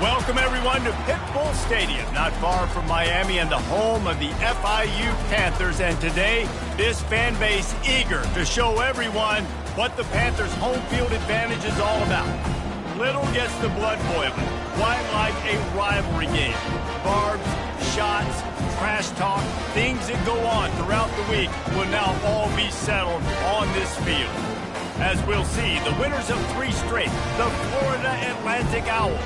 Welcome, everyone, to Pitbull Stadium, not far from Miami and the home of the FIU Panthers. And today, this fan base eager to show everyone what the Panthers' home field advantage is all about. Little gets the blood boiling, quite like a rivalry game. Barbs, shots, trash talk, things that go on throughout the week will now all be settled on this field. As we'll see, the winners of 3 straight, the Florida Atlantic Owls,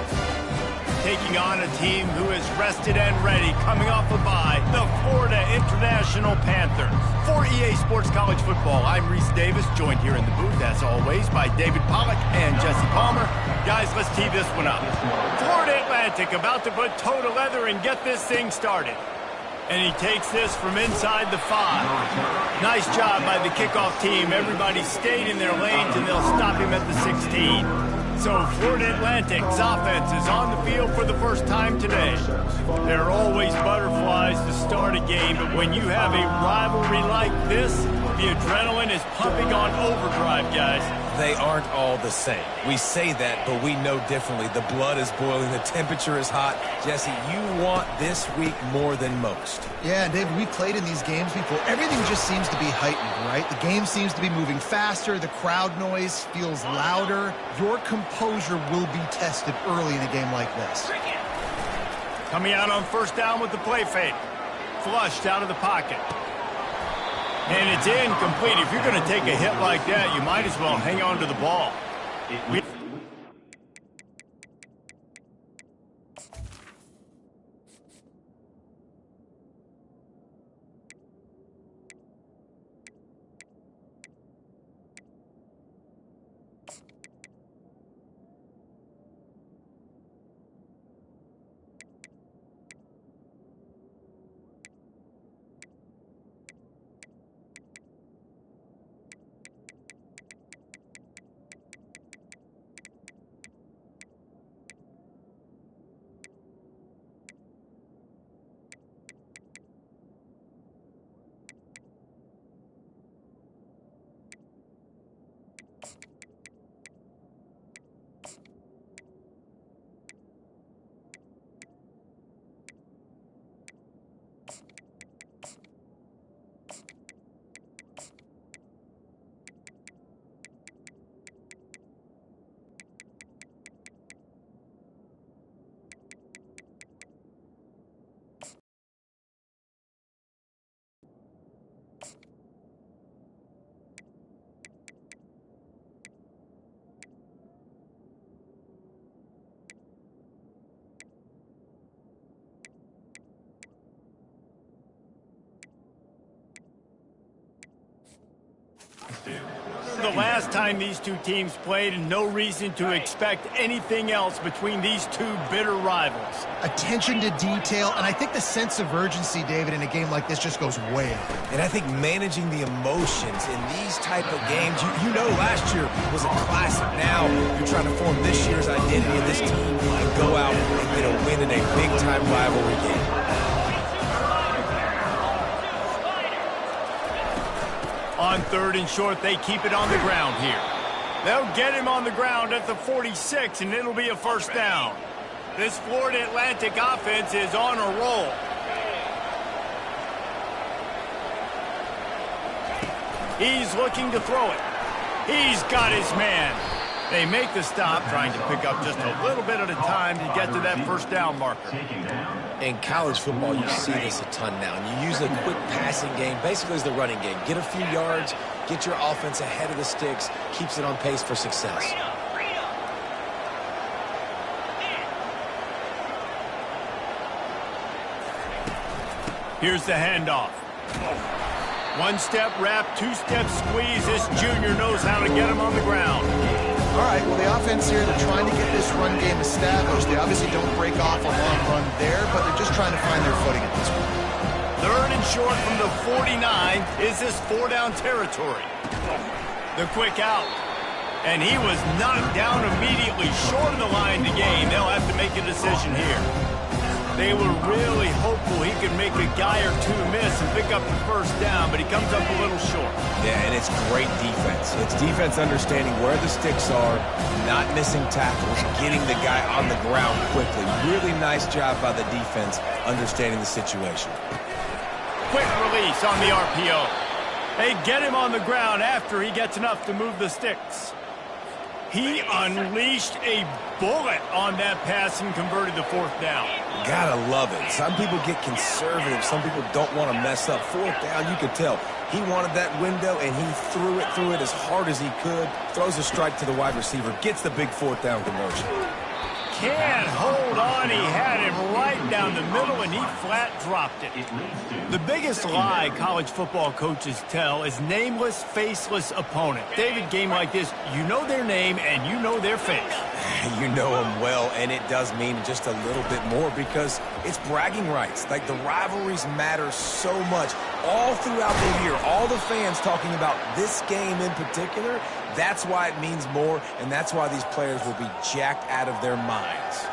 taking on a team who is rested and ready, coming off a bye, the Florida International Panthers. For EA Sports College Football, I'm Reese Davis, joined here in the booth, as always, by David Pollack and Jesse Palmer. Guys, let's tee this one up. Florida Atlantic about to put toe to leather and get this thing started. And he takes this from inside the 5. Nice job by the kickoff team. Everybody stayed in their lanes, and they'll stop him at the 16. So Florida Atlantic's offense is on the field for the first time today. There are always butterflies to start a game, but when you have a rivalry like this, the adrenaline is pumping on overdrive, guys. They aren't all the same. We say that, but we know differently. The blood is boiling. The temperature is hot. Jesse, you want this week more than most. Yeah, David, we played in these games before. Everything just seems to be heightened, right? The game seems to be moving faster. The crowd noise feels louder. Your composure will be tested early in a game like this. Coming out on first down with the play fake. Flushed out of the pocket. And it's incomplete. If you're going to take a hit like that, you might as well hang on to the ball. The last time these two teams played, and no reason to expect anything else between these two bitter rivals. Attention to detail, and I think the sense of urgency, David, in a game like this just goes way up. And I think managing the emotions in these type of games, you know last year was a classic. Now you're trying to form this year's identity of this team and go out and get a win in a big-time rivalry game. On 3rd and short, they keep it on the ground here. They'll get him on the ground at the 46, and it'll be a first down. This Florida Atlantic offense is on a roll. He's looking to throw it. He's got his man. They make the stop, trying to pick up just a little bit at a time to get to that first down marker. In college football, you see this a ton now. And you use a quick passing game, basically as the running game. Get a few yards, get your offense ahead of the sticks, keeps it on pace for success. Here's the handoff. 1-step wrap, 2-step squeeze. This junior knows how to get him on the ground. All right, well, the offense here, they're trying to get this run game established. They obviously don't break off a long run there, but they're just trying to find their footing at this point. 3rd and short from the 49 is this 4-down territory. The quick out. And he was knocked down immediately short of the line to gain. They'll have to make a decision here. They were really hopeful he could make a guy or two miss and pick up the first down, but he comes up a little short. Yeah, and it's great defense. It's defense understanding where the sticks are, not missing tackles, getting the guy on the ground quickly. Really nice job by the defense understanding the situation. Quick release on the RPO. They get him on the ground after he gets enough to move the sticks. He unleashed a bullet on that pass and converted the fourth down. Gotta love it. Some people get conservative. Some people don't want to mess up. Fourth down, you could tell. He wanted that window, and he threw it as hard as he could. Throws a strike to the wide receiver. Gets the big fourth down conversion. Can't hold on. He had him right down the middle, and he flat dropped it. The biggest lie college football coaches tell is nameless, faceless opponent. David, game like this, you know their name and you know their face. You know them well, and it does mean just a little bit more because it's bragging rights. Like, the rivalries matter so much all throughout the year. All the fans talking about this game in particular, that's why it means more, and that's why these players will be jacked out of their minds.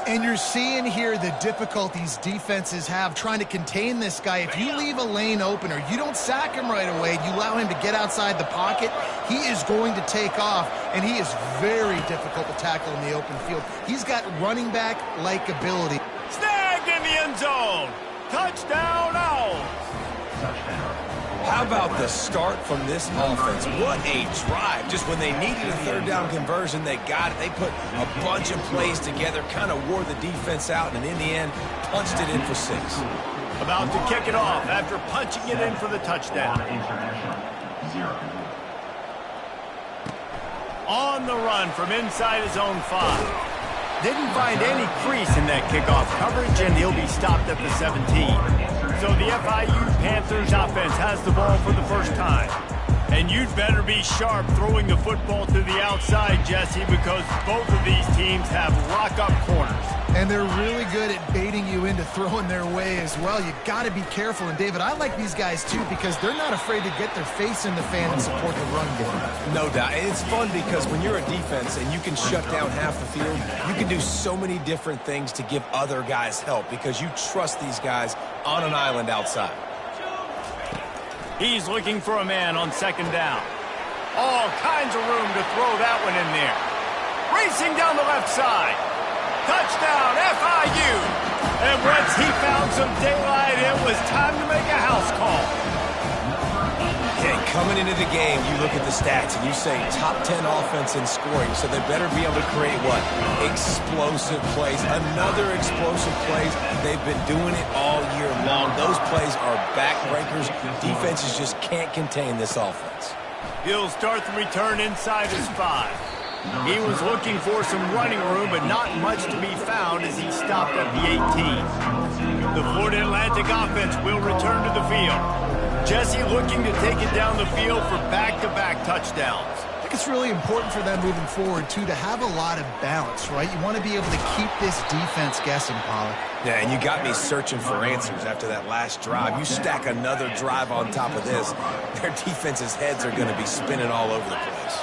And you're seeing here the difficulties defenses have trying to contain this guy. If you leave a lane open or you don't sack him right away, you allow him to get outside the pocket, he is going to take off, and he is very difficult to tackle in the open field. He's got running back-like ability. Snagged in the end zone. Touchdown, Owls. How about the start from this offense? What a drive. Just when they needed a third down conversion, they got it. They put a bunch of plays together, kind of wore the defense out, and in the end, punched it in for 6. About to kick it off after punching it in for the touchdown. On the run from inside his own 5. Didn't find any crease in that kickoff coverage, and he'll be stopped at the 17. So the FIU Panthers offense has the ball for the first time. And you'd better be sharp throwing the football to the outside, Jesse, because both of these teams have lock-up corners. And they're really good at baiting you into throwing their way as well. You got to be careful. And, David, I like these guys, too, because they're not afraid to get their face in the fan and support the run game. No doubt. It's fun because when you're a defense and you can shut down half the field, you can do so many different things to give other guys help because you trust these guys on an island outside. He's looking for a man on second down. All kinds of room to throw that one in there. Racing down the left side. Touchdown, FIU. And once he found some daylight, it was time to make a house call. Okay, coming into the game, you look at the stats and you say top 10 offense in scoring, so they better be able to create what? Explosive plays. Another explosive plays. They've been doing it all year long. Those plays are backbreakers. Defenses just can't contain this offense. He'll start the return inside his 5. He was looking for some running room, but not much to be found as he stopped at the 18. The Florida Atlantic offense will return to the field. Jesse looking to take it down the field for back-to-back touchdowns. I think it's really important for them moving forward, too, to have a lot of balance, right? You want to be able to keep this defense guessing, Pollard. Yeah, and you got me searching for answers after that last drive. You stack another drive on top of this, their defense's heads are going to be spinning all over the place.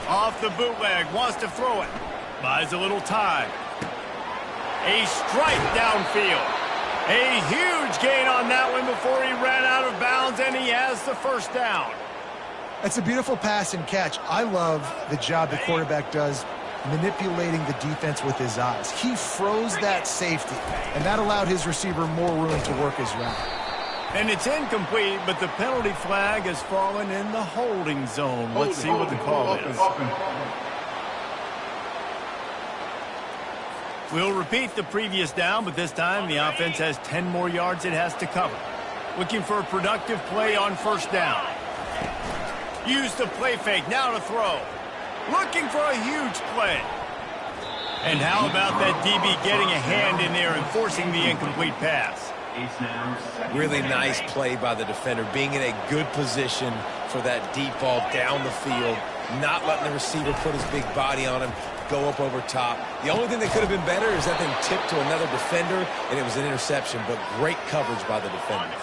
Off the bootleg, wants to throw it. Buys a little time. A strike downfield. A huge gain on that one before he ran out of bounds, and he has the first down. That's a beautiful pass and catch. I love the job the quarterback does manipulating the defense with his eyes. He froze that safety, and that allowed his receiver more room to work his route. And it's incomplete, but the penalty flag has fallen in the holding zone. Let's see what the call is. We'll repeat the previous down, but this time the offense has 10 more yards it has to cover. Looking for a productive play on first down. Use the play fake, now to throw. Looking for a huge play. And how about that DB getting a hand in there and forcing the incomplete pass? Really nice play by the defender, being in a good position for that deep ball down the field, not letting the receiver put his big body on him, go up over top. The only thing that could have been better is that thing tipped to another defender, and it was an interception, but great coverage by the defender.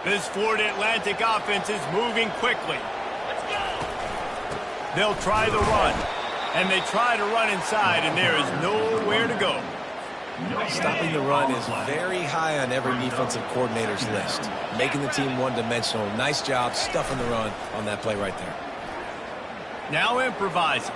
This Florida Atlantic offense is moving quickly. They'll try the run. And they try to run inside, and there is nowhere to go. Stopping the run is very high on every defensive coordinator's list. Making the team one-dimensional. Nice job stuffing the run on that play right there. Now improvising.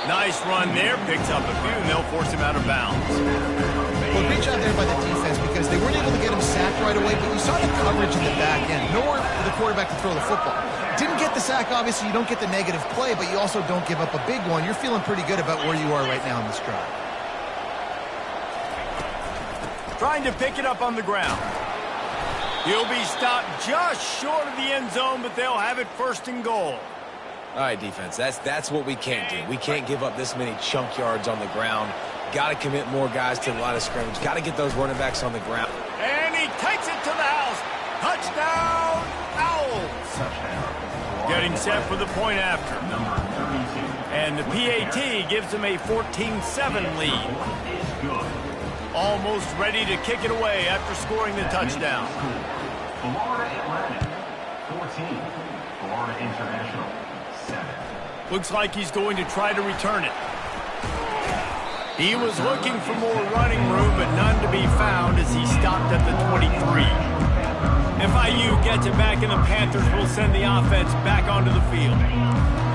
Nice run there. Picks up a few, and they'll force him out of bounds. Well, great job there by the defense because they weren't able to get him sacked right away, but you saw the coverage in the back end. Nowhere for the quarterback to throw the football. Didn't get the sack, obviously. You don't get the negative play, but you also don't give up a big one. You're feeling pretty good about where you are right now in this drive. Trying to pick it up on the ground. He'll be stopped just short of the end zone, but they'll have it first and goal. All right, defense, that's what we can't do. We can't give up this many chunk yards on the ground. Got to commit more guys to the line of scrimmage. Got to get those running backs on the ground. And he takes it to the house. Touchdown, Owls. Getting set for the point after. And the PAT gives them a 14-7 lead. Almost ready to kick it away after scoring the touchdown. Florida Atlantic, 14. Florida International, 7. Looks like he's going to try to return it. He was looking for more running room, but none to be found as he stopped at the 23. FIU gets it back, and the Panthers will send the offense back onto the field.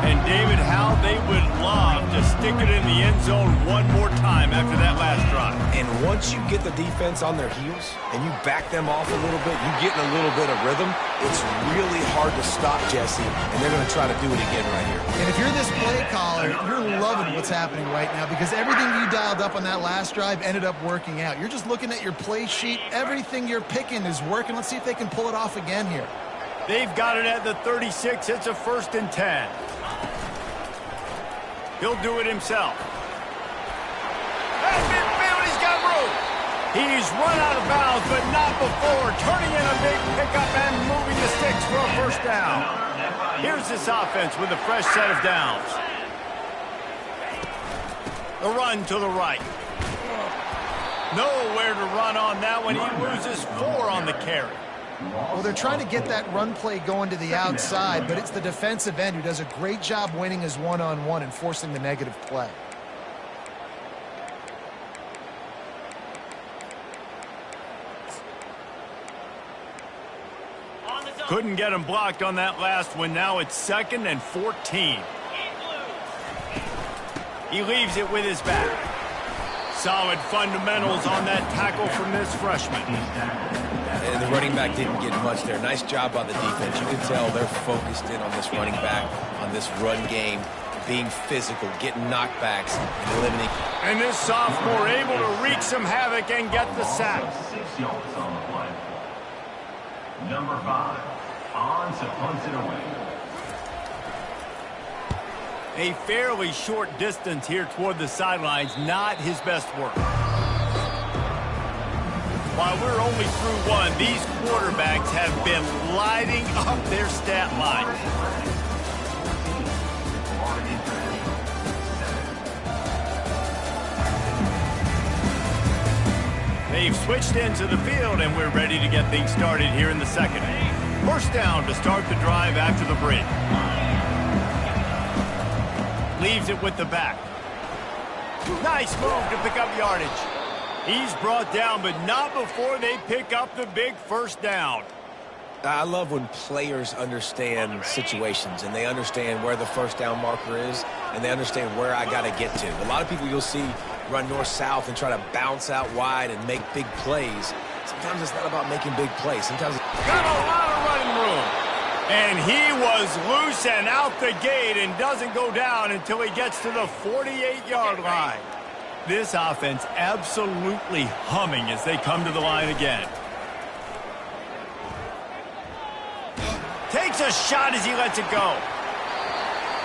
And, David, how they would love to stick it in the end zone one more time after that last drive. And once you get the defense on their heels and you back them off a little bit, you get in a little bit of rhythm, it's really hard to stop Jesse, and they're going to try to do it again right here. And if you're this play caller, you're loving what's happening right now because everything you dialed up on that last drive ended up working out. You're just looking at your play sheet. Everything you're picking is working. Let's see if they can pull it off again here. They've got it at the 36. It's a 1st and 10. He'll do it himself. At midfield, he's got room. He's run out of bounds, but not before turning in a big pickup and moving the sticks for a first down. Here's this offense with a fresh set of downs. The run to the right. Nowhere to run on that one. He loses 4 on the carry. Well, they're trying to get that run play going to the outside, but it's the defensive end who does a great job winning his one-on-one and forcing the negative play. Couldn't get him blocked on that last one. Now it's 2nd and 14. He leaves it with his back. Solid fundamentals on that tackle from this freshman. And the running back didn't get much there. Nice job by the defense. You can tell they're focused in on this running back, on this run game, being physical, getting knockbacks, and eliminating. And this sophomore able to wreak some havoc and get the sack. 6 yards on the play. Number 5, on to punt it away. A fairly short distance here toward the sidelines, not his best work. While we're only through one, these quarterbacks have been lighting up their stat line. They've switched into the field, and we're ready to get things started here in the second. First down to start the drive after the break. Leaves it with the back. Nice move to pick up yardage. He's brought down, but not before they pick up the big first down. I love when players understand situations and they understand where the first down marker is and they understand where I got to get to. A lot of people you'll see run north-south and try to bounce out wide and make big plays. Sometimes it's not about making big plays. Sometimes it's got a lot of running room. And he was loose and out the gate and doesn't go down until he gets to the 48-yard line. This offense absolutely humming as they come to the line again. Takes a shot as he lets it go.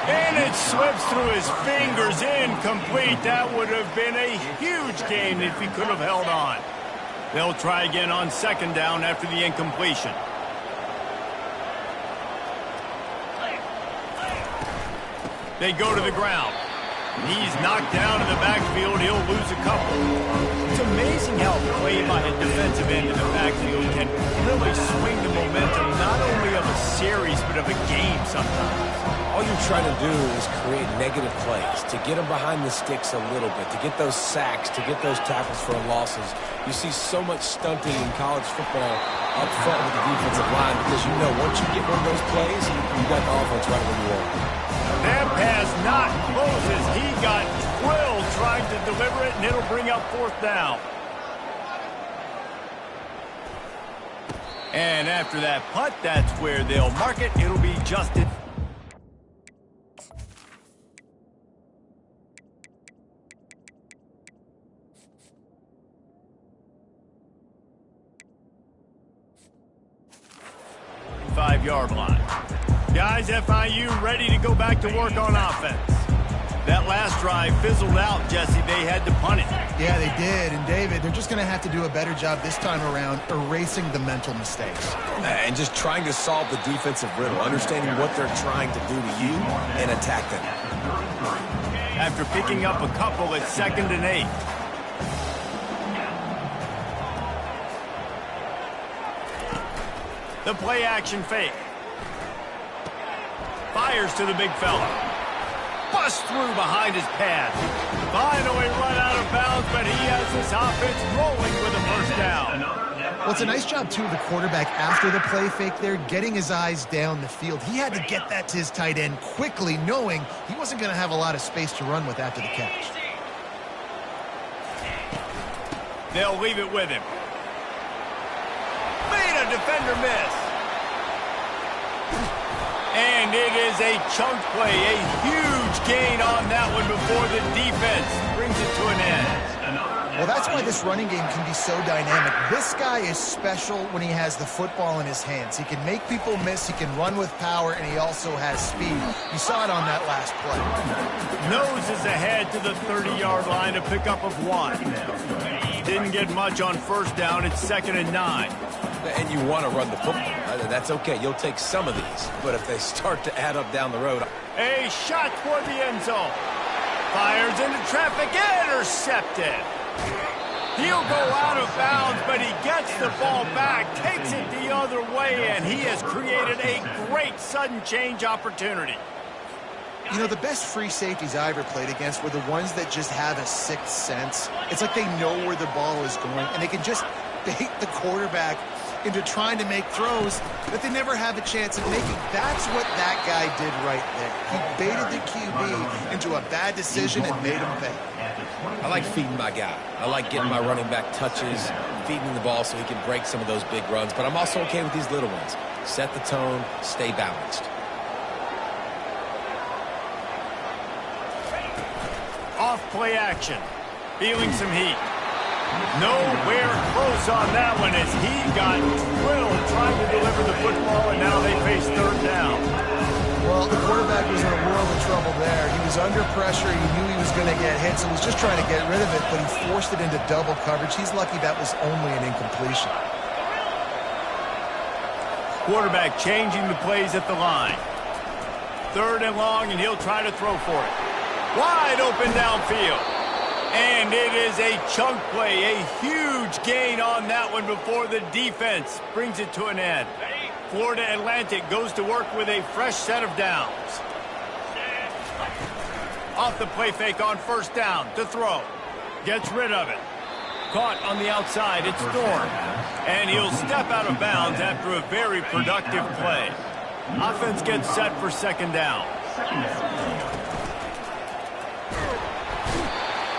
And it slips through his fingers, incomplete. That would have been a huge gain if he could have held on. They'll try again on 2nd down after the incompletion. They go to the ground. He's knocked down in the backfield. He'll lose a couple. It's amazing how play by a defensive end in the backfield can really swing the momentum not only of a series but of a game sometimes. All you're trying to do is create negative plays, to get them behind the sticks a little bit, to get those sacks, to get those tackles for losses. You see so much stunting in college football up front with the defensive line because you know once you get one of those plays, you got the offense right where you want. That pass not closes. He got drilled trying to deliver it, and it'll bring up 4th down. And after that punt, that's where they'll mark it. It'll be Justin. Five-yard line. Guys, FIU ready to go back to work on offense. That last drive fizzled out, Jesse. They had to punt it. Yeah, they did. And, David, they're just going to have to do a better job this time around erasing the mental mistakes. And just trying to solve the defensive riddle, understanding what they're trying to do to you and attack them. After picking up a couple, it's 2nd and 8. The play action fake. Fires to the big fella. Bust through behind his pad. Finally run out of bounds, but he has this offense rolling with a 1st down. Well, it's a nice job, too, of the quarterback after the play fake there, getting his eyes down the field. He had to get that to his tight end quickly, knowing he wasn't going to have a lot of space to run with after the catch. They'll leave it with him. Made a defender miss. And it is a chunk play, a huge gain on that one before the defense brings it to an end. Well, that's why this running game can be so dynamic. This guy is special when he has the football in his hands. He can make people miss, he can run with power, and he also has speed. You saw it on that last play. Noses ahead to the 30-yard line, a pickup of 1. Didn't get much on 1st down. It's 2nd and 9. And you want to run the football. That's okay. You'll take some of these. But if they start to add up down the road. A shot toward the end zone. Fires into traffic. Intercepted. He'll go out of bounds, but he gets the ball back, takes it the other way, and he has created a great sudden change opportunity. You know, the best free safeties I ever played against were the ones that just have a 6th sense. It's like they know where the ball is going, and they can just bait the quarterback into trying to make throws that they never have a chance of making. That's what that guy did right there. He baited the QB into a bad decision and made him pay. I like feeding my guy. I like getting my running back touches, feeding the ball so he can break some of those big runs. But I'm also okay with these little ones. Set the tone, stay balanced. Off play action. Feeling some heat. Nowhere close on that one as he got drilled trying to deliver the football, and now they face 3rd down. Well, the quarterback was in a world of trouble there. He was under pressure. He knew he was going to get hit, so he was just trying to get rid of it, but he forced it into double coverage. He's lucky that was only an incompletion. Quarterback changing the plays at the line. 3rd and long, and he'll try to throw for it. Wide open downfield. And it is a chunk play, a huge gain on that one before the defense brings it to an end. Florida Atlantic goes to work with a fresh set of downs. Off the play fake on 1st down to throw. Gets rid of it. Caught on the outside, it's Thorne. And he'll step out of bounds after a very productive play. Offense gets set for 2nd down.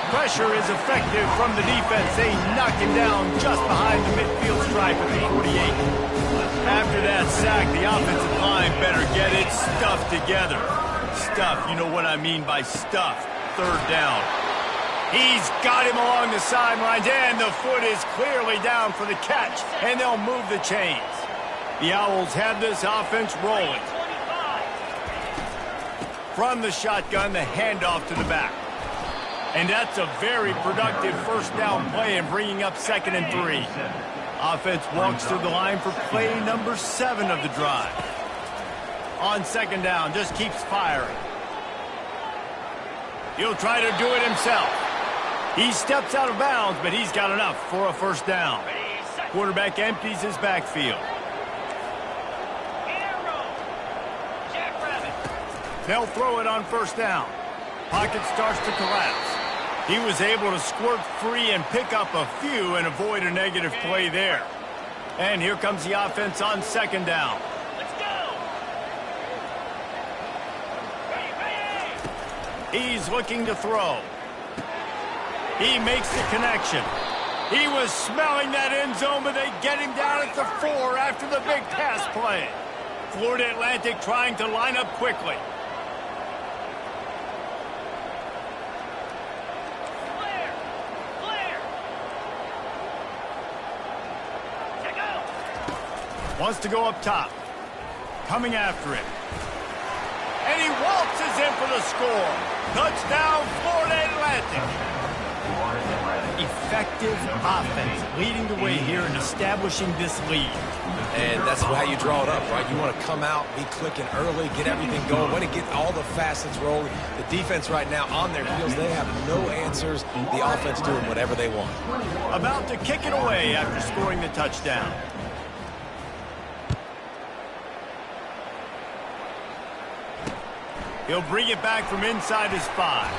Pressure is effective from the defense. They knock him down just behind the midfield stripe at the 48. After that sack, the offensive line better get its stuff together. Stuff, you know what I mean by stuff. 3rd down. He's got him along the sidelines, and the foot is clearly down for the catch, and they'll move the chains. The Owls have this offense rolling. From the shotgun, the handoff to the back. And that's a very productive 1st down play and bringing up 2nd and 3. Offense walks through the line for play number 7 of the drive. On 2nd down, just keeps firing. He'll try to do it himself. He steps out of bounds, but he's got enough for a first down. Quarterback empties his backfield. They'll throw it on first down. Pocket starts to collapse. He was able to squirt free and pick up a few and avoid a negative play there. And here comes the offense on second down. Let's go! He's looking to throw. He makes the connection. He was smelling that end zone, but they get him down at the 4 after the big pass play. Florida Atlantic trying to line up quickly. Wants to go up top. Coming after him. And he waltzes in for the score. Touchdown, Florida Atlantic. Effective offense leading the way here and establishing this lead. And that's how you draw it up, right? You want to come out, be clicking early, get everything going, want to get all the facets rolling. The defense right now on their heels, they have no answers. The offense doing whatever they want. About to kick it away after scoring the touchdown. He'll bring it back from inside his 5.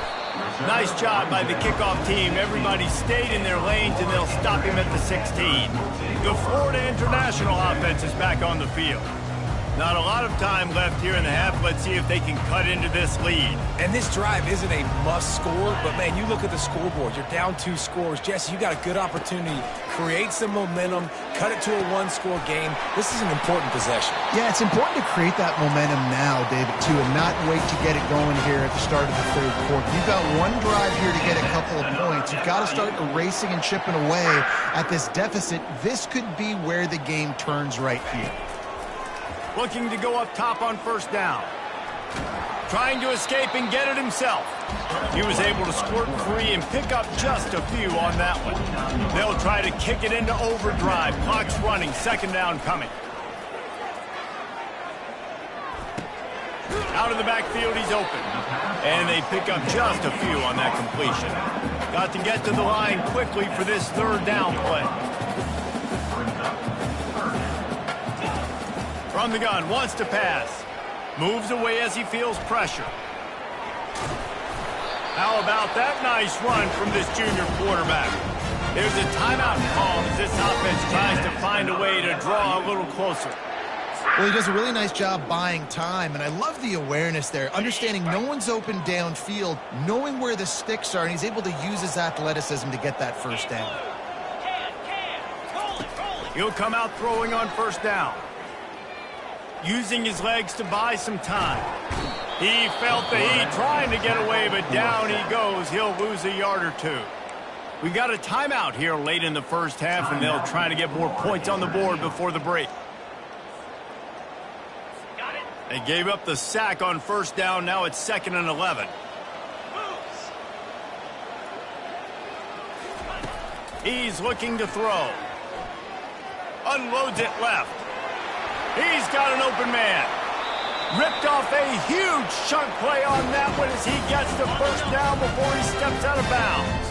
Nice job by the kickoff team. Everybody stayed in their lanes, and they'll stop him at the 16. The Florida International offense is back on the field. Not a lot of time left here in the half. Let's see if they can cut into this lead. And this drive isn't a must score, but, man, you look at the scoreboard. You're down 2 scores. Jesse, you got a good opportunity. Create some momentum. Cut it to a 1-score game. This is an important possession. Yeah, it's important to create that momentum now, David, too, and not wait to get it going here at the start of the third quarter. You've got one drive here to get a couple of points. You've got to start erasing and chipping away at this deficit. This could be where the game turns right here. Looking to go up top on first down. Trying to escape and get it himself. He was able to squirt free and pick up just a few on that one. They'll try to kick it into overdrive. Clock's running. Second down coming. Out of the backfield, he's open. And they pick up just a few on that completion. Got to get to the line quickly for this third down play. From the gun, wants to pass. Moves away as he feels pressure. How about that nice run from this junior quarterback? There's a timeout call as this offense tries to find a way to draw a little closer. Well, he does a really nice job buying time, and I love the awareness there, understanding no one's open downfield, knowing where the sticks are, and he's able to use his athleticism to get that first down. He'll come out throwing on first down. Using his legs to buy some time. He felt the heat trying to get away, but down he goes. He'll lose a yard or 2. We've got a timeout here late in the first half, and they'll try to get more points on the board before the break. They gave up the sack on first down. Now it's 2nd and 11. He's looking to throw. Unloads it left. He's got an open man. Ripped off a huge chunk play on that one as he gets the first down before he steps out of bounds.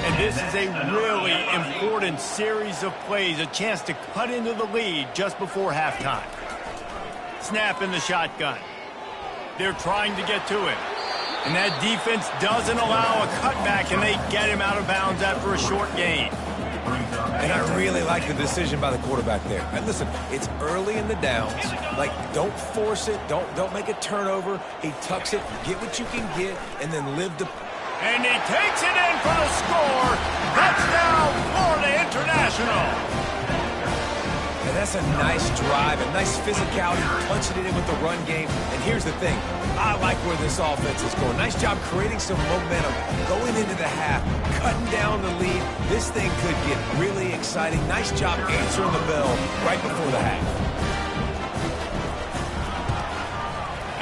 And this is a really important series of plays, a chance to cut into the lead just before halftime. Snap in the shotgun. They're trying to get to him. And that defense doesn't allow a cutback, and they get him out of bounds after a short gain. And I really like the decision by the quarterback there. And listen, it's early in the downs. Like, don't force it. Don't make a turnover. He tucks it, get what you can get, and then live the... And he takes it in for the score. Touchdown, Florida International. And that's a nice drive, a nice physicality, punching it in with the run game. And here's the thing. I like where this offense is going. Nice job creating some momentum, going into the half, cutting down the lead. This thing could get really exciting. Nice job answering the bell right before the half.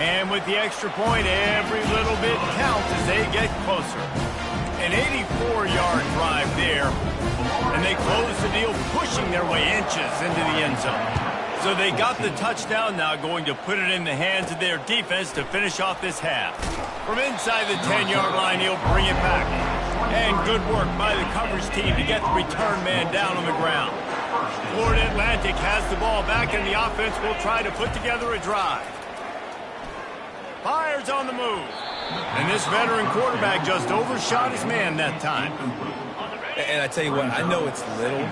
And with the extra point, every little bit counts as they get closer. An 84-yard drive there. And they close the deal, pushing their way inches into the end zone. So they got the touchdown, now going to put it in the hands of their defense to finish off this half. From inside the 10-yard line, he'll bring it back. And good work by the coverage team to get the return man down on the ground. Florida Atlantic has the ball back, and the offense will try to put together a drive. Fires on the move. And this veteran quarterback just overshot his man that time. And I tell you what, I know it's little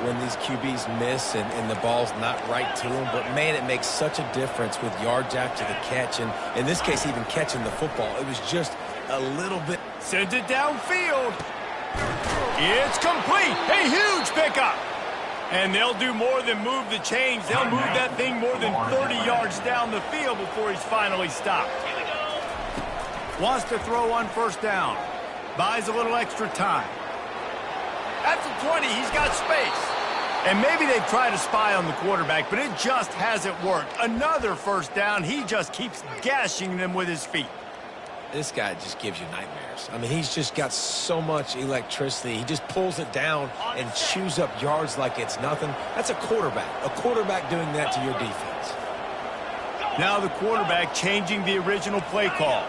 when these QBs miss and the ball's not right to them, but man, it makes such a difference with yards after the catch, and in this case, even catching the football. It was just a little bit. Sends it downfield. It's complete. A huge pickup. And they'll do more than move the chains. They'll move that thing more than 30 yards down the field before he's finally stopped. Wants to throw on first down. Buys a little extra time. At the 20, he's got space. And maybe they try to spy on the quarterback, but it just hasn't worked. Another first down. He just keeps gashing them with his feet. This guy just gives you nightmares. I mean, he's just got so much electricity. He just pulls it down and chews up yards like it's nothing. That's a quarterback. A quarterback doing that to your defense. Now the quarterback changing the original play call.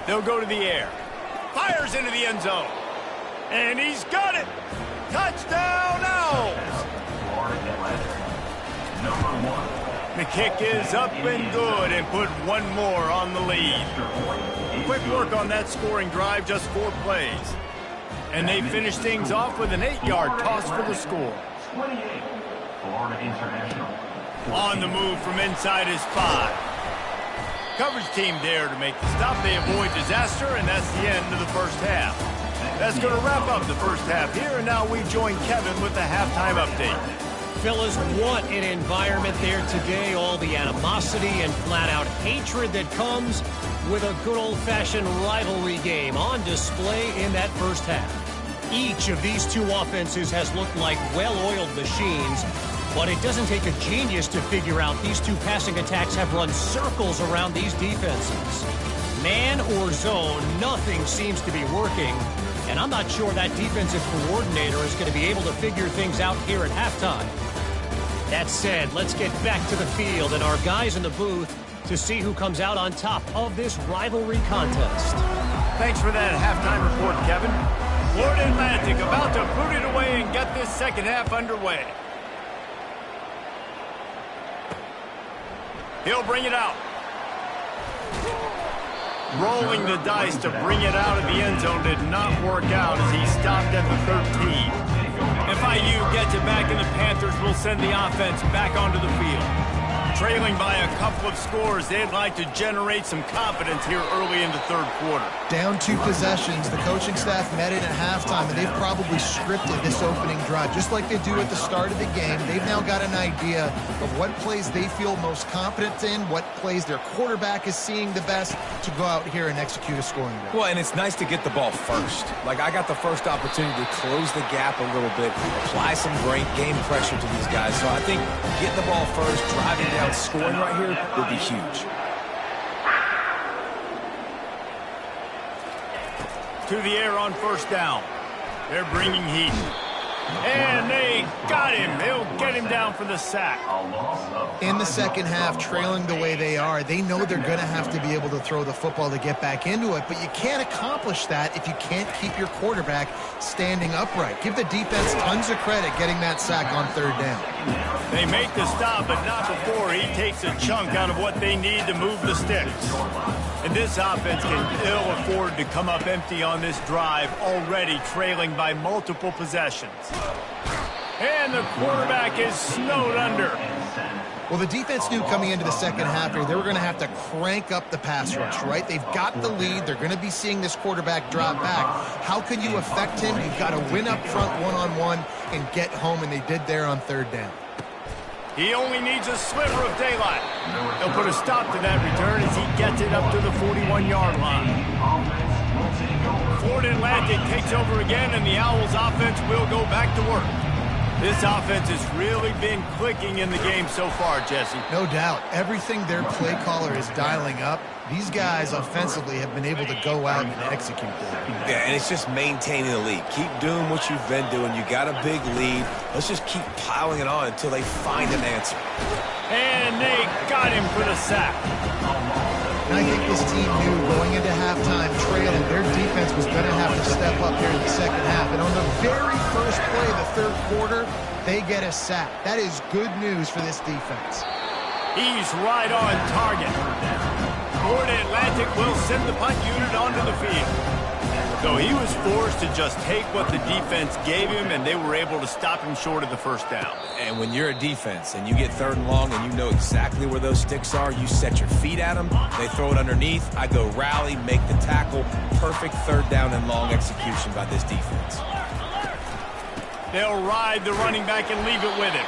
They'll go to the air. Fires into the end zone. And he's got it. Touchdown Owls. Number 1. The kick is up and good, and put one more on the lead. Quick work on that scoring drive, just 4 plays. And they finish things off with an 8-yard toss for the score. 28. Florida International. On the move from inside his 5. Coverage team there to make the stop. They avoid disaster, and that's the end of the first half. That's going to wrap up the first half here, and now we join Kevin with the halftime update. Fellas, what an environment there today. All the animosity and flat-out hatred that comes with a good old-fashioned rivalry game on display in that first half. Each of these two offenses has looked like well-oiled machines, but it doesn't take a genius to figure out these two passing attacks have run circles around these defenses. Man or zone, nothing seems to be working, and I'm not sure that defensive coordinator is going to be able to figure things out here at halftime. That said, let's get back to the field and our guys in the booth to see who comes out on top of this rivalry contest. Thanks for that halftime report, Kevin. Florida Atlantic about to boot it away and get this second half underway. He'll bring it out. Rolling the dice to bring it out of the end zone did not work out as he stopped at the 13. FIU gets it back, and the Panthers will send the offense back onto the field. Trailing by a couple of scores, they'd like to generate some confidence here early in the third quarter. Down 2 possessions, the coaching staff met in at halftime, and they've probably scripted this opening drive. Just like they do at the start of the game, they've now got an idea of what plays they feel most confident in, what plays their quarterback is seeing the best to go out here and execute a scoring drive. Well, and it's nice to get the ball first. Like, I got the first opportunity to close the gap a little bit, apply some great game pressure to these guys. So I think getting the ball first, driving down, scoring right here would be huge. To the air on first down. They're bringing heat. And they got him. They'll get him down for the sack. In the second half, trailing the way they are, they know they're going to have to be able to throw the football to get back into it, but you can't accomplish that if you can't keep your quarterback standing upright. Give the defense tons of credit getting that sack on third down. They make the stop, but not before he takes a chunk out of what they need to move the sticks. And this offense can ill afford to come up empty on this drive, already trailing by multiple possessions. And the quarterback is snowed under. Well, the defense knew coming into the second half here they were going to have to crank up the pass rush, right? They've got the lead. They're going to be seeing this quarterback drop back. How can you affect him? You've got to win up front one-on-one and get home, and they did there on third down. He only needs a sliver of daylight. They'll put a stop to that return as he gets it up to the 41-yard line. Florida Atlantic takes over again, and the Owls offense will go back to work. This offense has really been clicking in the game so far, Jesse. No doubt. Everything their play caller is dialing up, these guys offensively have been able to go out and execute that. Yeah, and it's just maintaining the lead. Keep doing what you've been doing. You got a big lead. Let's just keep piling it on until they find an answer. And they got him for the sack. And I think this team knew going into halftime trailing, their defense was going to have to step up here in the second half. And on the very first play of the third quarter, they get a sack. That is good news for this defense. He's right on target. Florida Atlantic will send the punt unit onto the field. So he was forced to just take what the defense gave him, and they were able to stop him short of the first down. And when you're a defense and you get 3rd and long and you know exactly where those sticks are, you set your feet at them, they throw it underneath, I go rally, make the tackle. Perfect 3rd down and long execution by this defense. They'll ride the running back and leave it with him.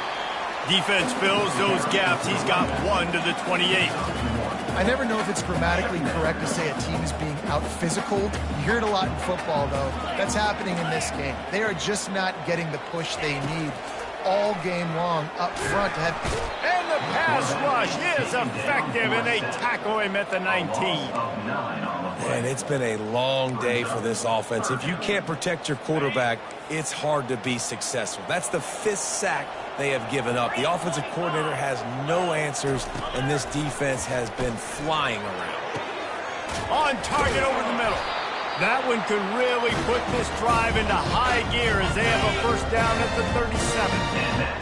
Defense fills those gaps. He's got 1 to the 28. I never know if it's grammatically correct to say a team is being out-physical. You hear it a lot in football, though. That's happening in this game. They are just not getting the push they need all game long up front to have... And the pass rush is effective, and they tackle him at the 19. And it's been a long day for this offense. If you can't protect your quarterback, it's hard to be successful. That's the 5th sack they have given up. The offensive coordinator has no answers, and this defense has been flying around. On target over the middle. That one could really put this drive into high gear as they have a first down at the 37.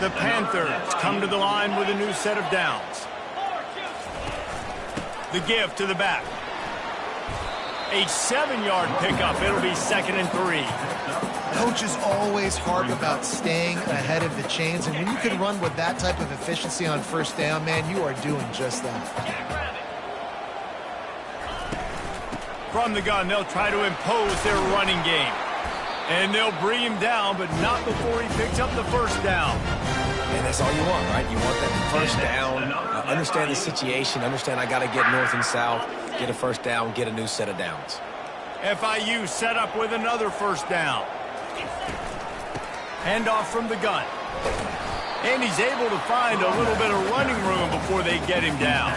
The Panthers come to the line with a new set of downs. The give to the back. A 7-yard pickup. It'll be 2nd and 3. Coaches always harp about staying ahead of the chains, and when you can run with that type of efficiency on first down, man, you are doing just that. From the gun, they'll try to impose their running game. And they'll bring him down, but not before he picks up the first down. And that's all you want, right? You want that first down, understand the situation, understand I got to get north and south, get a first down, get a new set of downs. FIU set up with another first down. Handoff from the gun. And he's able to find a little bit of running room before they get him down.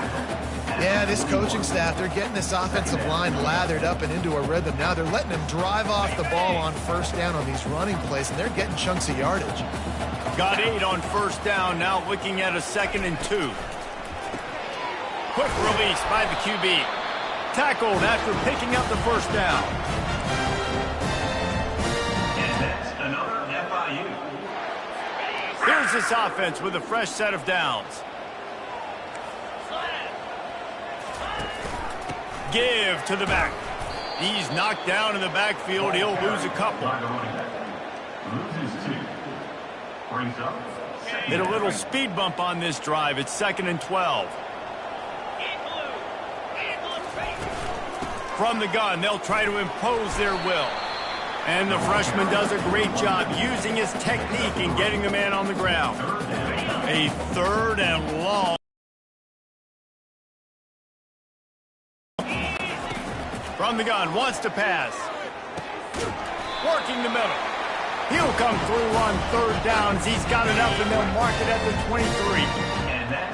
Yeah, this coaching staff, they're getting this offensive line lathered up and into a rhythm. Now they're letting them drive off the ball on first down on these running plays, and they're getting chunks of yardage. Got 8 on first down, now looking at a 2nd and 2. Quick release by the QB. Tackled after picking up the first down. And that's another FIU. Here's this offense with a fresh set of downs. Give to the back. He's knocked down in the backfield. He'll lose a couple. Loses 2. Brings up. Hit a little speed bump on this drive. It's 2nd and 12. From the gun, they'll try to impose their will. And the freshman does a great job using his technique and getting the man on the ground. A 3rd and long. From the gun, wants to pass. Working the middle. He'll come through on 3rd downs. He's got it up, and they'll mark it at the 23.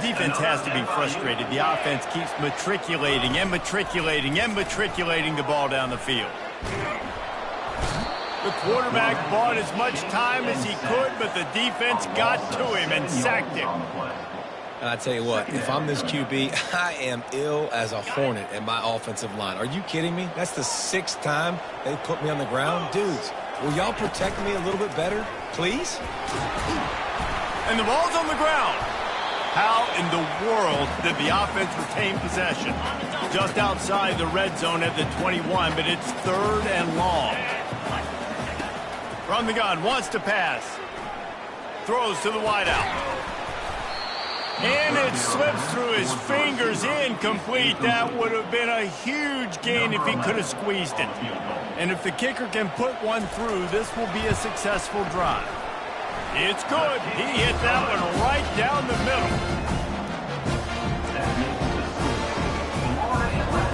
Defense has to be frustrated. The offense keeps matriculating and matriculating and matriculating the ball down the field. The quarterback bought as much time as he could, but the defense got to him and sacked him. And I tell you what, if I'm this QB, I am ill as a hornet at my offensive line. Are you kidding me? That's the 6th time they put me on the ground. Dudes, will y'all protect me a little bit better, please? And the ball's on the ground. How in the world did the offense retain possession? Just outside the red zone at the 21, but it's 3rd and long. From the gun, wants to pass. Throws to the wideout. And it slips through his fingers, incomplete. That would have been a huge gain if he could have squeezed it. And if the kicker can put one through, this will be a successful drive. It's good. He hit that one right down the middle.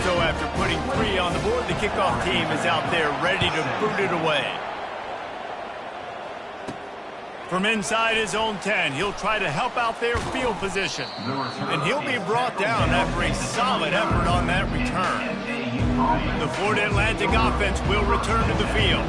So after putting 3 on the board, the kickoff team is out there ready to boot it away. From inside his own 10, he'll try to help out their field position. And he'll be brought down after a solid effort on that return. The Florida Atlantic offense will return to the field.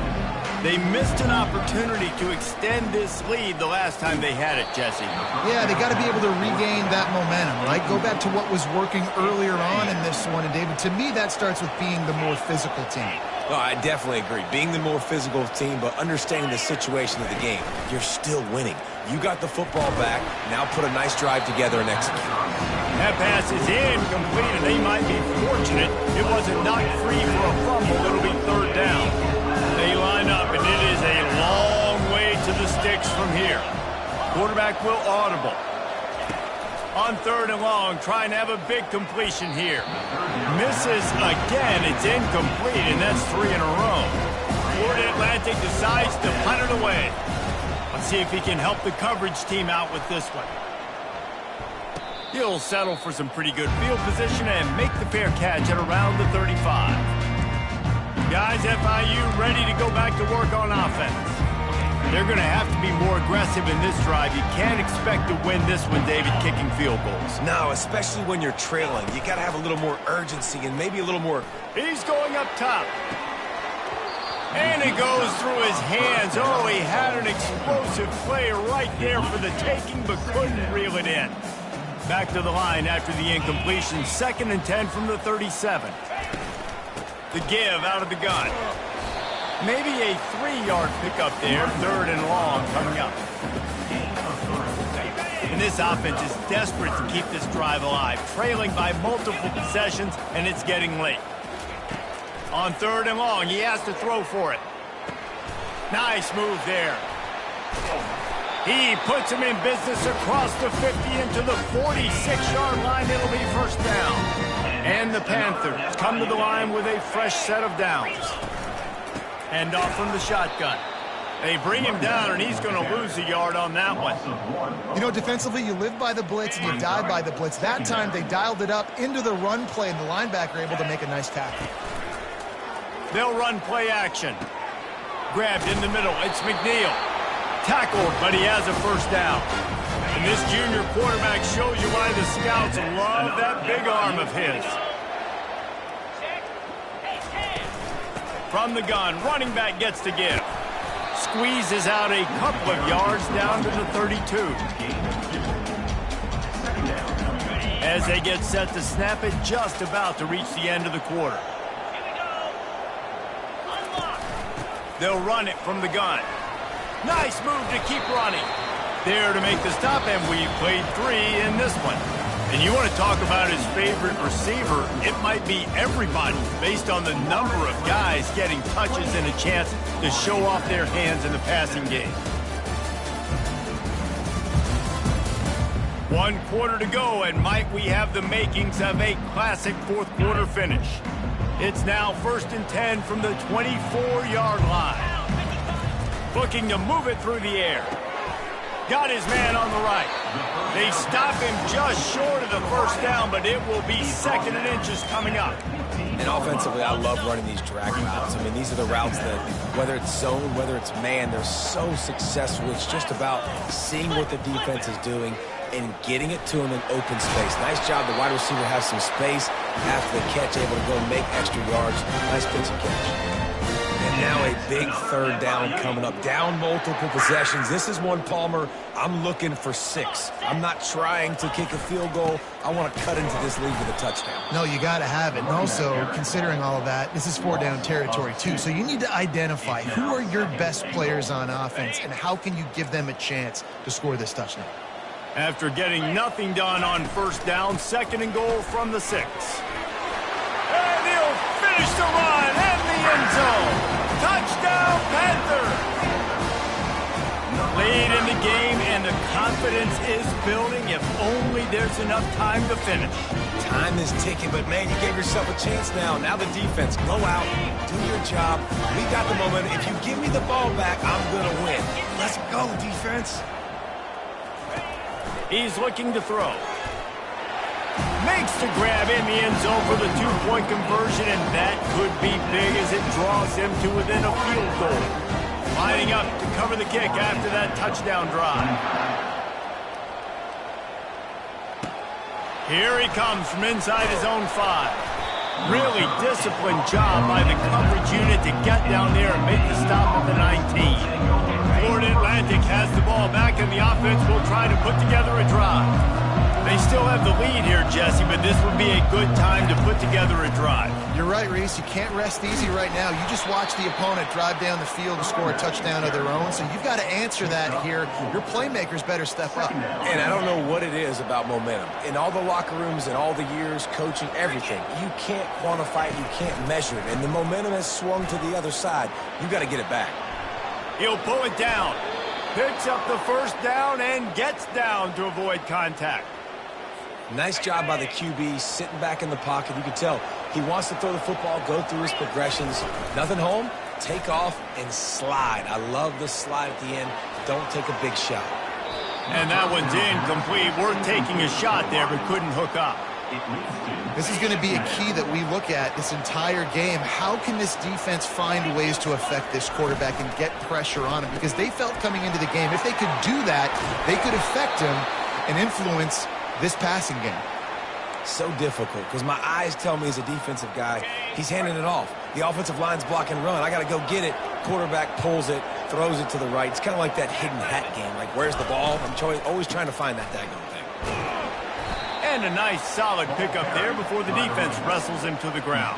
They missed an opportunity to extend this lead the last time they had it, Jesse. Yeah, they got to be able to regain that momentum, right? Go back to what was working earlier on in this one. And, David, to me, that starts with being the more physical team. Oh, I definitely agree. Being the more physical team, but understanding the situation of the game. You're still winning. You got the football back. Now put a nice drive together and execute. That pass is incomplete, and they might be fortunate it wasn't knocked free for a fumble. It'll be third down. They line up, and it is a long way to the sticks from here. Quarterback will audible. On third and long, trying to have a big completion here. Misses again. It's incomplete, and that's 3 in a row. Florida Atlantic decides to punt it away. Let's see if he can help the coverage team out with this one. He'll settle for some pretty good field position and make the fair catch at around the 35. Guys, FIU ready to go back to work on offense. They're going to have to be more aggressive in this drive. You can't expect to win this one, David, kicking field goals. No, especially when you're trailing. You got to have a little more urgency and maybe a little more... He's going up top. And it goes through his hands. Oh, he had an explosive play right there for the taking, but couldn't reel it in. Back to the line after the incompletion. 2nd and 10 from the 37. The give out of the gun. Maybe a 3-yard pickup there. 3rd and long coming up. And this offense is desperate to keep this drive alive. Trailing by multiple possessions, and it's getting late. On 3rd and long, he has to throw for it. Nice move there. He puts him in business across the 50 into the 46-yard line. It'll be first down. And the Panthers come to the line with a fresh set of downs. And off from the shotgun. They bring him down, and he's going to lose a yard on that one. You know, defensively, you live by the blitz and you die by the blitz. That time, they dialed it up into the run play, and the linebacker able to make a nice tackle. They'll run play action. Grabbed in the middle. It's McNeil. Tackled, but he has a first down. And this junior quarterback shows you why the scouts love that big arm of his. From the gun, running back gets to give. Squeezes out a couple of yards down to the 32. As they get set to snap it, just about to reach the end of the quarter. They'll run it from the gun. Nice move to keep running. There to make the stop, and we played 3 in this one. And you want to talk about his favorite receiver, it might be everybody based on the number of guys getting touches and a chance to show off their hands in the passing game. 1 quarter to go, and might we have the makings of a classic 4th quarter finish. It's now 1st and 10 from the 24-yard line. Looking to move it through the air. Got his man on the right. They stop him just short of the first down, but it will be 2nd and inches coming up. And offensively, I love running these drag routes. I mean, these are the routes that, whether it's zone, whether it's man, they're so successful. It's just about seeing what the defense is doing and getting it to him in open space. Nice job. The wide receiver has some space after the catch, able to go and make extra yards. Nice pitch and catch. And now a big 3rd down coming up. Down multiple possessions. This is one, Palmer, I'm looking for 6. I'm not trying to kick a field goal. I want to cut into this lead with a touchdown. No, you got to have it. And also, considering all of that, this is 4-down territory, too. So you need to identify who are your best players on offense and how can you give them a chance to score this touchdown. After getting nothing done on 1st down, 2nd and goal from the 6. And he'll finish the run and the end zone. Touchdown, Panther! Late in the game, and the confidence is building. If only there's enough time to finish. Time is ticking, but, man, you gave yourself a chance now. Now the defense, go out, do your job. We got the momentum. If you give me the ball back, I'm going to win. Let's go, defense. He's looking to throw. Makes the grab in the end zone for the 2-point conversion, and that could be big as it draws him to within a field goal. Lining up to cover the kick after that touchdown drive. Here he comes from inside his own 5. Really disciplined job by the coverage unit to get down there and make the stop at the 19. Florida Atlantic has the ball back, and the offense will try to put together a drive. They still have the lead here, Jesse, but this would be a good time to put together a drive. You're right, Reese. You can't rest easy right now. You just watch the opponent drive down the field to score a touchdown of their own, so you've got to answer that here. Your playmakers better step up. And I don't know what it is about momentum. In all the locker rooms and all the years, coaching, everything, you can't quantify it, you can't measure it. And the momentum has swung to the other side. You got to get it back. He'll pull it down. Picks up the first down and gets down to avoid contact. Nice job by the QB, sitting back in the pocket. You can tell he wants to throw the football, go through his progressions. Nothing home, take off, and slide. I love the slide at the end. Don't take a big shot. And that one's incomplete. Worth taking a shot there, but couldn't hook up. This is going to be a key that we look at this entire game. How can this defense find ways to affect this quarterback and get pressure on him? Because they felt coming into the game, if they could do that, they could affect him and influence this passing game. So difficult because my eyes tell me he's a defensive guy. He's handing it off. The offensive line's block and run. I got to go get it. Quarterback pulls it, throws it to the right. It's kind of like that hidden hat game. Like, where's the ball? I'm always trying to find that daggone thing. And a nice solid pickup there before the defense wrestles him to the ground.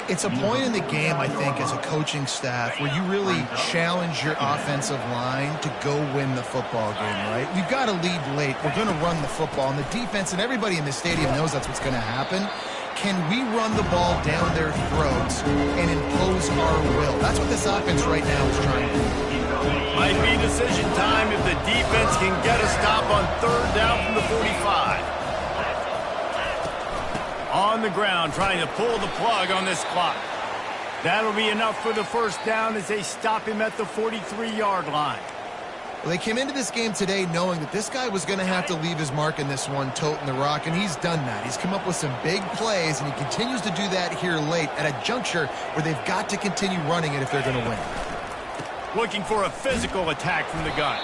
It's a point in the game, I think, as a coaching staff where you really challenge your offensive line to go win the football game, right? We've got to lead late. We're going to run the football. And the defense and everybody in the stadium knows that's what's going to happen. Can we run the ball down their throats and impose our will? That's what this offense right now is trying to do. Might be decision time if the defense can get a stop on third down from the 45. On the ground, trying to pull the plug on this clock. That'll be enough for the first down as they stop him at the 43-yard line. Well, they came into this game today knowing that this guy was going to have to leave his mark in this one, toting the rock, and he's done that. He's come up with some big plays, and he continues to do that here late at a juncture where they've got to continue running it if they're going to win. Looking for a physical attack from the gun.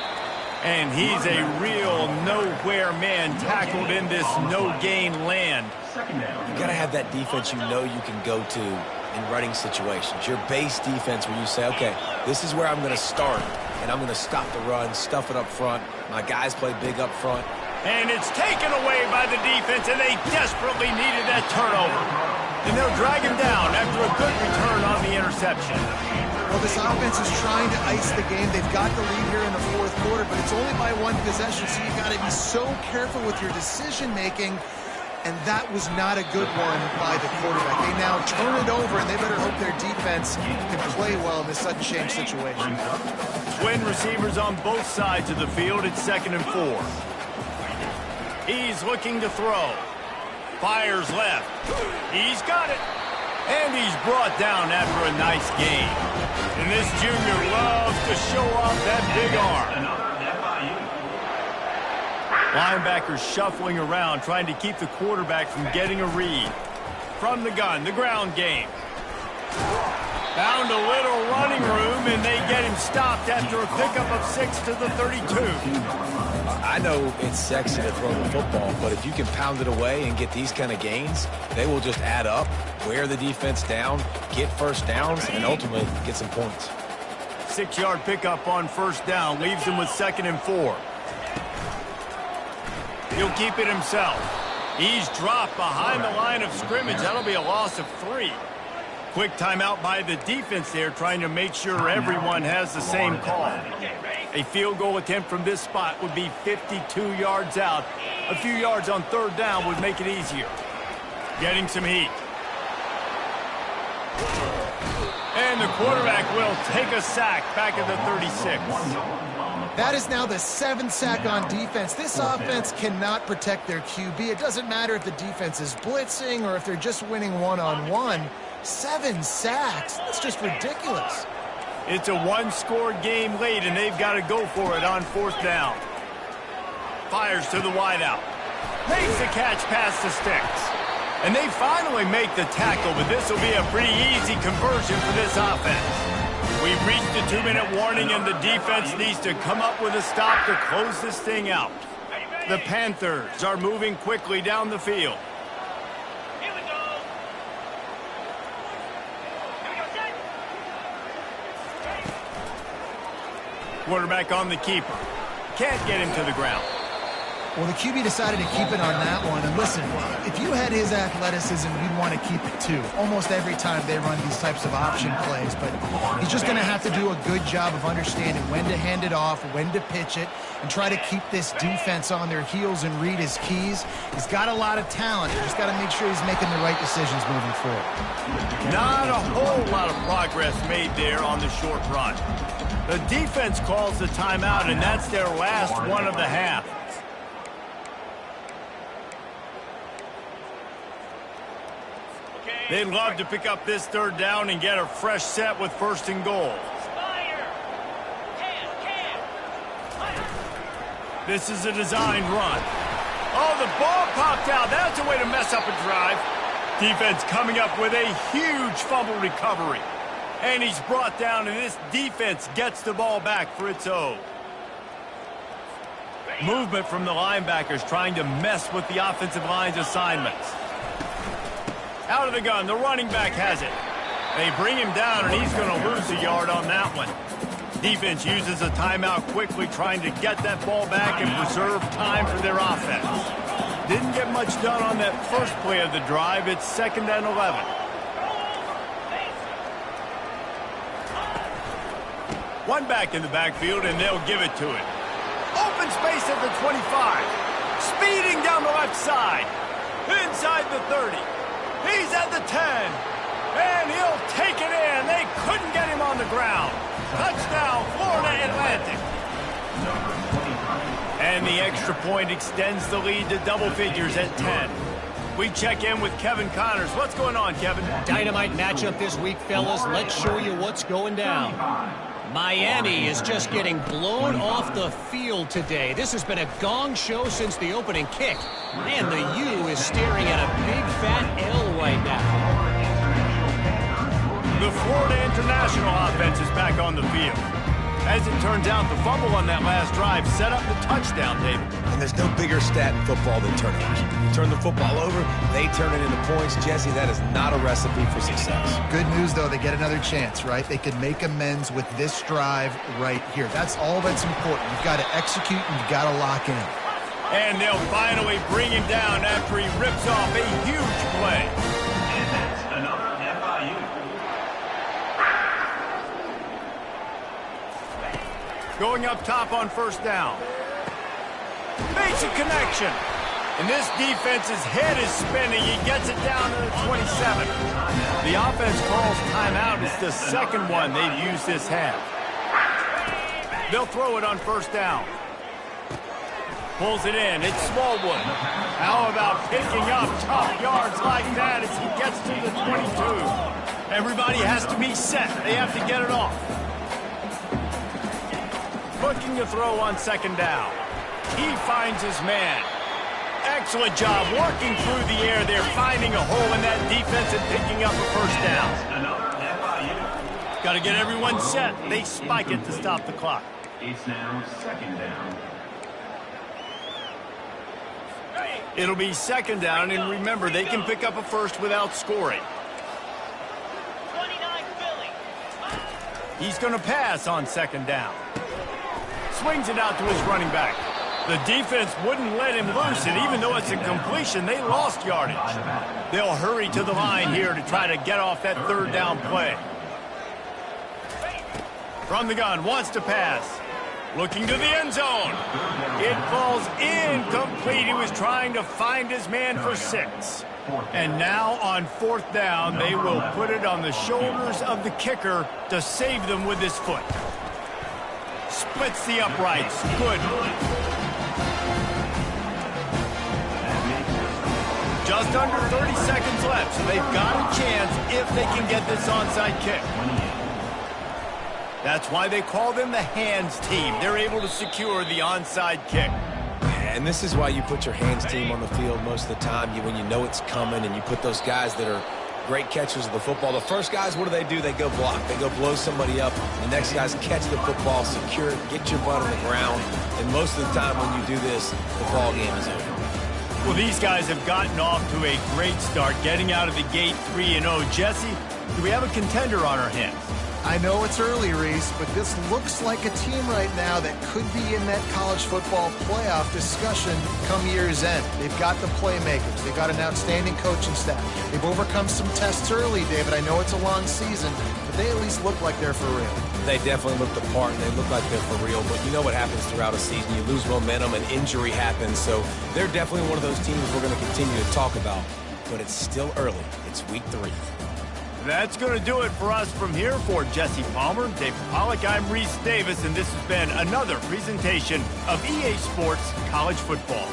And he's a real nowhere man tackled in this no-gain land. You got to have that defense you know you can go to in running situations. Your base defense where you say, okay, this is where I'm going to start, and I'm going to stop the run, stuff it up front. My guys play big up front. And it's taken away by the defense, and they desperately needed that turnover. And they'll drag him down after a good return on the interception. Well, this offense is trying to ice the game. They've got the lead here in the fourth quarter, but it's only by one possession, so you've got to be so careful with your decision-making. And that was not a good one by the quarterback. They now turn it over, and they better hope their defense can play well in this sudden change situation. Twin receivers on both sides of the field. It's 2nd and 4. He's looking to throw. Fires left. He's got it. And he's brought down after a nice gain. And this junior loves to show off that big arm. Linebackers shuffling around, trying to keep the quarterback from getting a read. From the gun, the ground game. Found a little running room, and they get him stopped after a pickup of 6 to the 32. I know it's sexy to throw the football, but if you can pound it away and get these kind of gains, they will just add up, wear the defense down, get first downs, and ultimately get some points. 6-yard pickup on first down leaves him with 2nd and 4. He'll keep it himself. He's dropped behind the line of scrimmage. That'll be a loss of 3. Quick timeout by the defense there, trying to make sure everyone has the same call. A field goal attempt from this spot would be 52 yards out. A few yards on third down would make it easier. Getting some heat. And the quarterback will take a sack back at the 36. That is now the 7th sack on defense. This offense cannot protect their QB. It doesn't matter if the defense is blitzing or if they're just winning one-on-one. 7 sacks. That's just ridiculous. It's a one-score game late, and they've got to go for it on fourth down. Fires to the wideout. Makes the catch past the sticks. And they finally make the tackle, but this will be a pretty easy conversion for this offense. We've reached the 2-minute warning, and the defense needs to come up with a stop to close this thing out. The Panthers are moving quickly down the field. Quarterback on the keeper. Can't get him to the ground. Well, the QB decided to keep it on that one. And listen, if you had his athleticism, you'd want to keep it too. Almost every time they run these types of option plays. But he's just going to have to do a good job of understanding when to hand it off, when to pitch it, and try to keep this defense on their heels and read his keys. He's got a lot of talent. He's got to make sure he's making the right decisions moving forward. Not a whole lot of progress made there on the short run. The defense calls the timeout, and that's their last one of the half. They'd love to pick up this third down and get a fresh set with 1st and goal. This is a designed run. Oh, the ball popped out. That's a way to mess up a drive. Defense coming up with a huge fumble recovery. And he's brought down, and this defense gets the ball back for its own. Movement from the linebackers trying to mess with the offensive line's assignments. Out of the gun, the running back has it. They bring him down, and he's going to lose a yard on that one. Defense uses a timeout quickly, trying to get that ball back and preserve time for their offense. Didn't get much done on that first play of the drive. It's 2nd and 11. One back in the backfield, and they'll give it to him. Open space at the 25. Speeding down the left side. Inside the 30. He's at the 10. And he'll take it in. They couldn't get him on the ground. Touchdown, Florida Atlantic. And the extra point extends the lead to double figures at 10. We check in with Kevin Connors. What's going on, Kevin? Dynamite matchup this week, fellas. Let's show you what's going down. Miami is just getting blown off the field today. This has been a gong show since the opening kick. And the U is staring at a big fat L right now. The Florida International offense is back on the field. As it turns out, the fumble on that last drive set up the touchdown, David. And there's no bigger stat in football than turnovers. You turn the football over, they turn it into points. Jesse, that is not a recipe for success. Good news, though, they get another chance, right? They can make amends with this drive right here. That's all that's important. You've got to execute and you've got to lock in. And they'll finally bring him down after he rips off a huge play. And that's another FIU. Going up top on 1st down. Makes a connection. And this defense's head is spinning. He gets it down to the 27. The offense calls timeout. It's the second one they've used this half. They'll throw it on 1st down. Pulls it in. It's Smallwood. How about picking up tough yards like that as he gets to the 22? Everybody has to be set. They have to get it off. Looking to throw on 2nd down. He finds his man. Excellent job working through the air there, finding a hole in that defense and picking up a 1st down. Got to get everyone set. They spike it to stop the clock. It's now 2nd down. It'll be 2nd down, and remember, they can pick up a 1st without scoring. 29 Philly. He's going to pass on 2nd down. Swings it out to his running back. The defense wouldn't let him loose, and even though it's a completion, they lost yardage. They'll hurry to the line here to try to get off that 3rd down play. From the gun, wants to pass. Looking to the end zone. It falls incomplete. He was trying to find his man for 6. And now on 4th down, they will put it on the shoulders of the kicker to save them with his foot. Splits the uprights. Good. Just under 30 seconds left, so they've got a chance if they can get this onside kick. That's why they call them the hands team. They're able to secure the onside kick. And this is why you put your hands team on the field most of the time. When you know it's coming, and you put those guys that are great catchers of the football. The first guys, what do? They go block. They go blow somebody up. The next guys catch the football, secure it, get your butt on the ground. And most of the time when you do this, the ball game is over. Well, these guys have gotten off to a great start, getting out of the gate 3-0. Jesse, do we have a contender on our hands? I know it's early, Reese, but this looks like a team right now that could be in that college football playoff discussion come year's end. They've got the playmakers. They've got an outstanding coaching staff. They've overcome some tests early, David. I know it's a long season, but they at least look like they're for real. They definitely look the part, and they look like they're for real. But you know what happens throughout a season. You lose momentum, and injury happens. So they're definitely one of those teams we're going to continue to talk about. But it's still early. It's week 3. That's going to do it for us from here. For Jesse Palmer, David Pollack, I'm Reese Davis, and this has been another presentation of EA Sports College Football.